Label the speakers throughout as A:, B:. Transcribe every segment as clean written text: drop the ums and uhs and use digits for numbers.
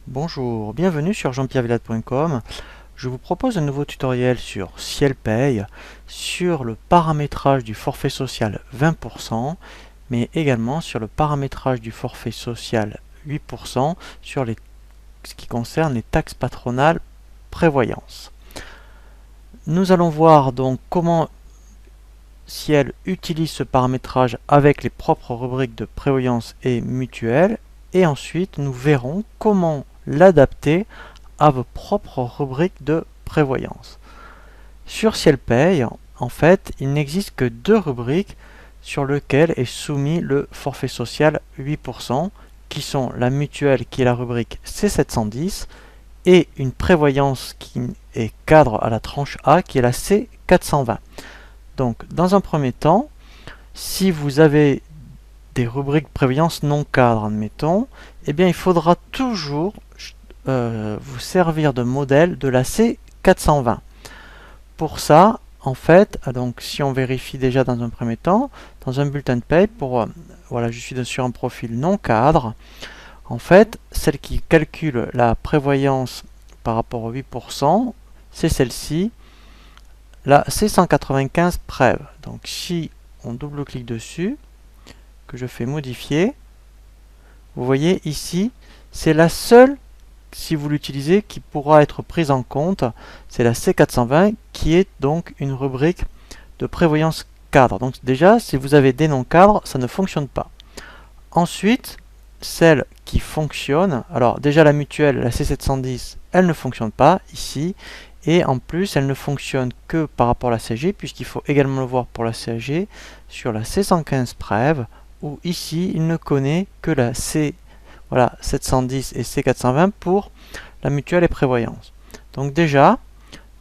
A: Bonjour, bienvenue sur jeanpierrevillade.com. Je vous propose un nouveau tutoriel sur Ciel-Paye, sur le paramétrage du forfait social 20%, mais également sur le paramétrage du forfait social 8% sur ce qui concerne les taxes patronales prévoyance. Nous allons voir donc comment Ciel utilise ce paramétrage avec les propres rubriques de prévoyance et mutuelle, et ensuite nous verrons comment l'adapter à vos propres rubriques de prévoyance. Sur Ciel-Paye, en fait, il n'existe que deux rubriques sur lesquelles est soumis le forfait social 8%, qui sont la mutuelle qui est la rubrique C710 et une prévoyance qui est cadre à la tranche A qui est la C420. Donc, dans un premier temps, si vous avez des rubriques prévoyance non cadre, admettons, eh bien, il faudra toujours vous servir de modèle de la C420. Pour ça, en fait, donc si on vérifie déjà dans un premier temps, dans un bulletin de paie, voilà, je suis sur un profil non cadre. En fait, celle qui calcule la prévoyance par rapport au 8%, c'est celle-ci, la C195 Prév. Donc si on double-clique dessus, que je fais modifier, vous voyez ici, c'est la seule, si vous l'utilisez, qui pourra être prise en compte, c'est la C420 qui est donc une rubrique de prévoyance cadre. Donc déjà, si vous avez des non cadres, ça ne fonctionne pas. Ensuite, celle qui fonctionne, alors déjà la mutuelle, la C710, elle ne fonctionne pas ici, et en plus elle ne fonctionne que par rapport à la CSG, puisqu'il faut également le voir pour la CSG sur la C115 Prév, où ici il ne connaît que la C, voilà, 710 et C420 pour la mutuelle et prévoyance. Donc déjà,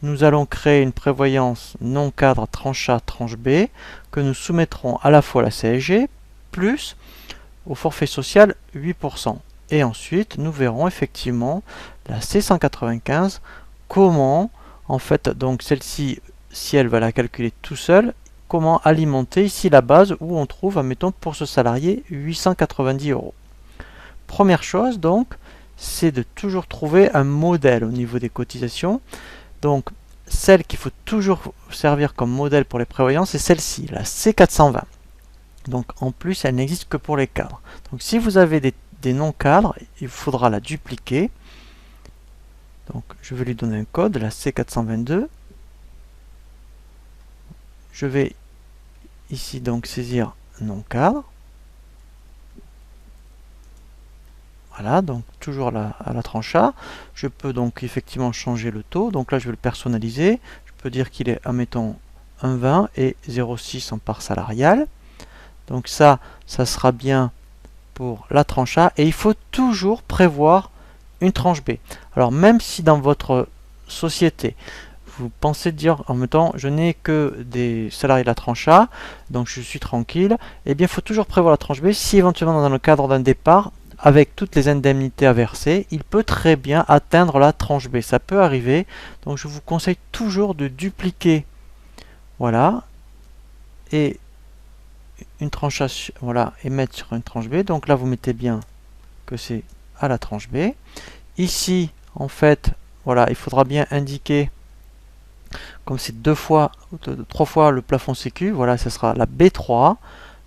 A: nous allons créer une prévoyance non cadre tranche A, tranche B, que nous soumettrons à la fois à la CSG, plus au forfait social 8%. Et ensuite, nous verrons effectivement la C195, comment, en fait, donc celle-ci, si elle va la calculer tout seul, comment alimenter ici la base où on trouve, admettons, pour ce salarié, 890 €. Première chose, donc, c'est de toujours trouver un modèle au niveau des cotisations. Donc, celle qu'il faut toujours servir comme modèle pour les prévoyances, c'est celle-ci, la C420. Donc, en plus, elle n'existe que pour les cadres. Donc, si vous avez des non-cadres, il faudra la dupliquer. Donc, je vais lui donner un code, la C422. Je vais ici donc saisir non-cadre. Voilà, donc toujours à la tranche A. Je peux donc effectivement changer le taux. Donc là, je vais le personnaliser. Je peux dire qu'il est, admettons, 1,20 et 0,6 en part salariale. Donc ça sera bien pour la tranche A. Et il faut toujours prévoir une tranche B. Alors même si dans votre société, vous pensez dire en même temps, je n'ai que des salariés de la tranche A, donc je suis tranquille, eh bien il faut toujours prévoir la tranche B. Si éventuellement dans le cadre d'un départ, avec toutes les indemnités à verser, il peut très bien atteindre la tranche B. Ça peut arriver, donc je vous conseille toujours de dupliquer, voilà, et une tranche A, voilà, et mettre sur une tranche B. Donc là, vous mettez bien que c'est à la tranche B. Ici, en fait, voilà, il faudra bien indiquer, comme c'est 3 fois le plafond sécu, voilà, ce sera la B3.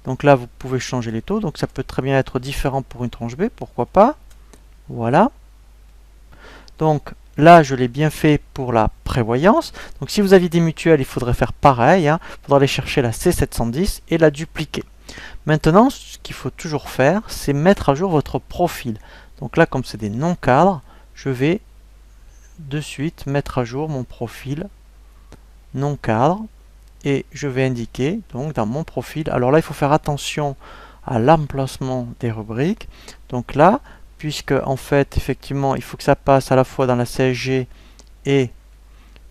A: Donc là, vous pouvez changer les taux. Donc ça peut très bien être différent pour une tranche B, pourquoi pas. Voilà. Donc là, je l'ai bien fait pour la prévoyance. Donc si vous aviez des mutuelles, il faudrait faire pareil. Il faudra aller chercher la C710 et la dupliquer. Maintenant, ce qu'il faut toujours faire, c'est mettre à jour votre profil. Donc là, comme c'est des non-cadres, je vais de suite mettre à jour mon profil non-cadre. Et je vais indiquer donc dans mon profil, alors là il faut faire attention à l'emplacement des rubriques. Donc là, puisque en fait effectivement il faut que ça passe à la fois dans la CSG et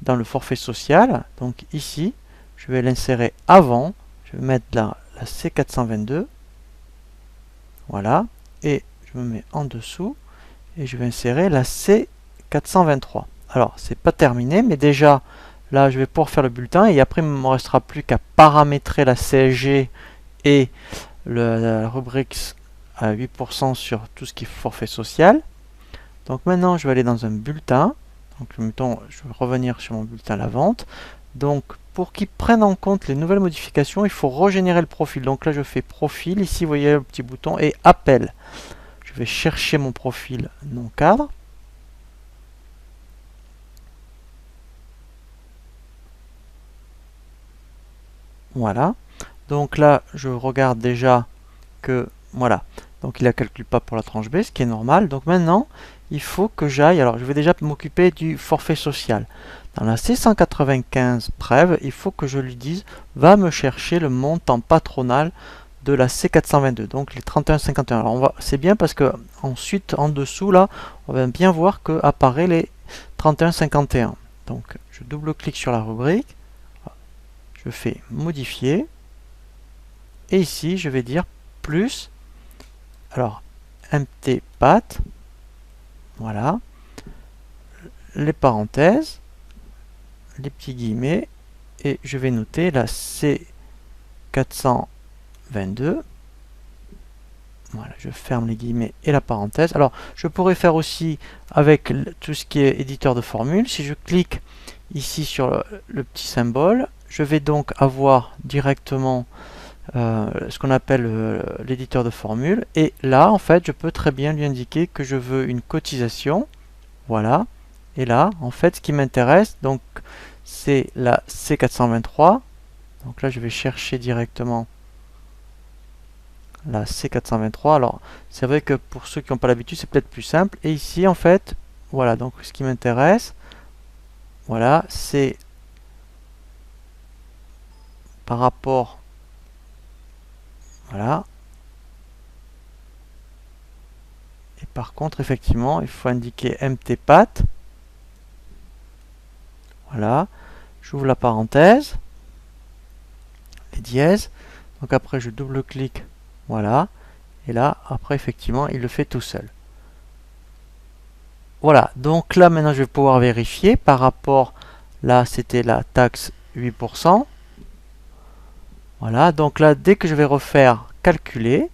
A: dans le forfait social, donc ici je vais l'insérer avant, je vais mettre là la C422, voilà, et je me mets en dessous et je vais insérer la C423. Alors c'est pas terminé, mais déjà là je vais pouvoir faire le bulletin et après il ne me restera plus qu'à paramétrer la CSG et la rubrique à 8% sur tout ce qui est forfait social. Donc maintenant je vais aller dans un bulletin. Donc mettons, je vais revenir sur mon bulletin à la vente. Donc pour qu'il prenne en compte les nouvelles modifications, il faut régénérer le profil. Donc là je fais profil, ici vous voyez le petit bouton et appel. Je vais chercher mon profil non cadre. Voilà. Donc là je regarde déjà que voilà. Donc il ne calcule pas pour la tranche B, ce qui est normal. Donc maintenant, il faut que j'aille. Alors je vais déjà m'occuper du forfait social. Dans la C195 Prév, il faut que je lui dise va me chercher le montant patronal de la C422, donc les 31,51. Alors c'est bien parce que ensuite en dessous là, on va bien voir que apparaît les 31,51. Donc je double-clique sur la rubrique, je fais modifier, et ici je vais dire plus. Alors, mtpat, voilà, les parenthèses, les petits guillemets, et je vais noter la C422. Voilà, je ferme les guillemets et la parenthèse. Alors, je pourrais faire aussi avec tout ce qui est éditeur de formule. Si je clique ici sur le petit symbole, je vais donc avoir directement ce qu'on appelle l'éditeur de formule, et là en fait je peux très bien lui indiquer que je veux une cotisation, voilà, et là en fait ce qui m'intéresse donc c'est la C423, donc là je vais chercher directement la C423. Alors c'est vrai que pour ceux qui n'ont pas l'habitude c'est peut-être plus simple, et ici en fait voilà, donc ce qui m'intéresse, voilà, c'est par rapport, voilà. Et par contre, effectivement, il faut indiquer mtpat. Voilà. J'ouvre la parenthèse. Les dièses. Donc après, je double-clique. Voilà. Et là, après, effectivement, il le fait tout seul. Voilà. Donc là, maintenant, je vais pouvoir vérifier par rapport. Là, c'était la taxe 8%. Voilà. Donc là, dès que je vais refaire calculer,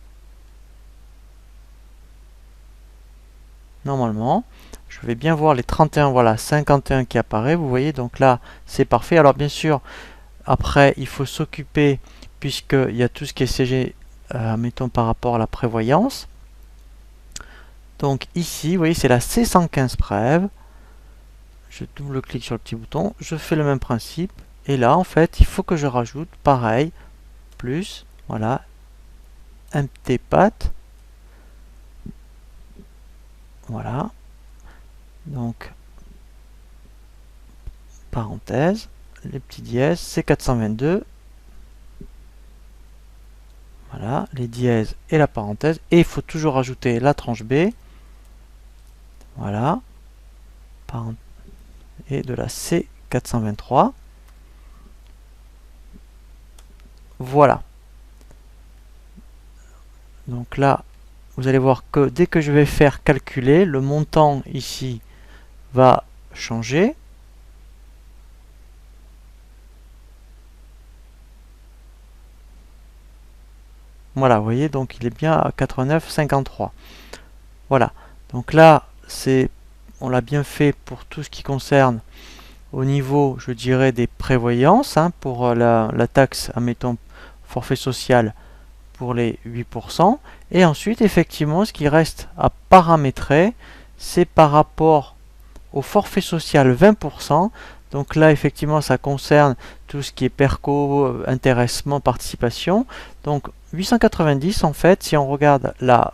A: normalement, je vais bien voir les 31, voilà, 51 qui apparaît, vous voyez, donc là, c'est parfait. Alors bien sûr, après, il faut s'occuper, puisqu'il y a tout ce qui est CG, mettons par rapport à la prévoyance. Donc ici, vous voyez, c'est la C115 Prév. Je double-clique sur le petit bouton, je fais le même principe, et là, en fait, il faut que je rajoute, pareil, plus, voilà, mtpat. Voilà. Donc, parenthèse, les petits dièses, C422. Voilà, les dièses et la parenthèse. Et il faut toujours ajouter la tranche B. Voilà. Et de la C423. Voilà. Donc là, vous allez voir que dès que je vais faire calculer, le montant ici va changer. Voilà, vous voyez, donc il est bien à 89,53. Voilà, donc là, on l'a bien fait pour tout ce qui concerne au niveau, je dirais, des prévoyances, hein, pour la taxe, admettons, forfait social pour les 8%. Et ensuite, effectivement, ce qui reste à paramétrer, c'est par rapport au forfait social 20%. Donc là, effectivement, ça concerne tout ce qui est perco, intéressement, participation. Donc 890, en fait, si on regarde la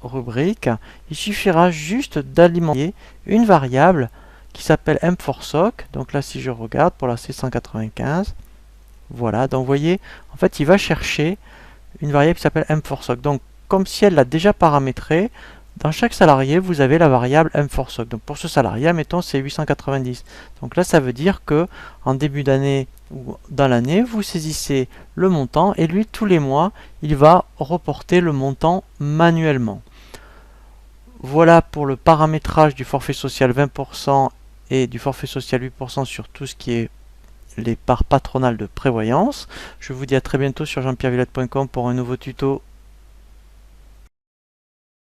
A: rubrique, il suffira juste d'alimenter une variable qui s'appelle m4soc. Donc là, si je regarde pour la C195, voilà, donc vous voyez, en fait, il va chercher une variable qui s'appelle m4soc. Donc, comme si elle l'a déjà paramétrée, dans chaque salarié, vous avez la variable m4soc. Donc, pour ce salarié, mettons, c'est 890. Donc là, ça veut dire que en début d'année ou dans l'année, vous saisissez le montant et lui, tous les mois, il va reporter le montant manuellement. Voilà pour le paramétrage du forfait social 20% et du forfait social 8% sur tout ce qui est les parts patronales de prévoyance. Je vous dis à très bientôt sur jeanpierrevillette.com pour un nouveau tuto.